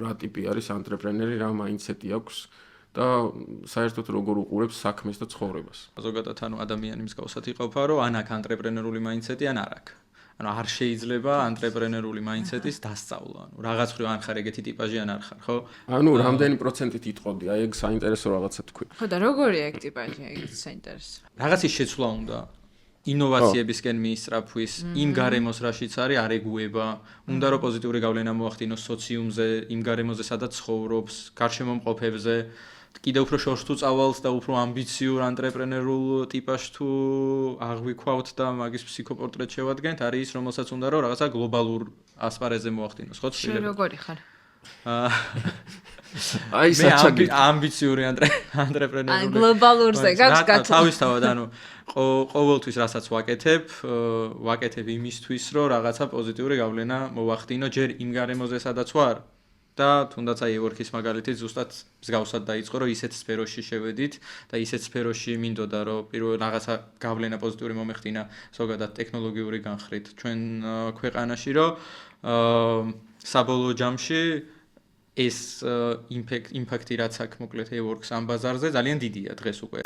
რა ტიპი არის ანტრეპრენერი, რა მაინდსეტი აქვს და საერთოდ როგორ უყურებს საქმეს და ცხოვრებას. ზოგადად ადამიანი მსგავსად იყოფა, რომ ან აქვს ანტრეპრენერული მაინდსეტი, ან არ აქვს. არ შეიძლება ანტრეპრენერული მაინდსეტის დასწავლა. რაღაც ხრი ან ხარ ეგეთი ტიპაჟი ან არ ხარ, ხო? რამდენი პროცენტით იტყოდი? აი ეგ საინტერესო რაღაცა თქვი. ხო და როგორია ეგ ტიპაჟი, ეგ საინტერესო. რაღაცის შეცვლა უნდა. ინოვაციებისკენ მიისწრაფვის, იმ გარემოს რაშიც არის, არ ეგუება. უნდა რომ პოზიტიური გავლენა მოახდინოს სოციუმზე, იმ გარემოზე, სადაც ცხოვრობს, გარშემო მყოფებზე. კიდევ უფრო შორს თუ წავალს და უფრო ამბიციურ ანტრეპრენერულ ტიპაჟს თუ აღვიქვავთ და მაგის ფსიქოპორტრეტს შევადგენთ, არის ის, რომელსაც უნდა რომ რაღაცა გლობალურ ასპარეზზე მოახდინოს, ხო? შენ როგორი ხარ? აი საჩაგი ამბიციური ანტრეპრენერი. აი გლობალურზე გაქვს გათვალ. თავისთავად ყოველთვის რასაც ვაკეთებ იმისთვის, რომ რაღაცა პოზიტიური გავლენა მოვახდინო ჯერ იმ გარემოზე, სადაც ვარ. და თუნდაც აი ვორქის მაგალითით ზუსტად მსგავსად დაიწყო, რომ ისეთ სფეროში შევედით და ისეთ სფეროში მინდოდა, რომ პირველ რაღაცა გავლენა პოზიტიური მომეხდინა ზოგადად ტექნოლოგიური განხრით ჩვენ ქვეყანაში, რომ საბოლოო ჯამში ეს იმპაქტი რაც აქვს მოკლედ Works ამ ბაზარზე ძალიან დიდია დღეს უკვე.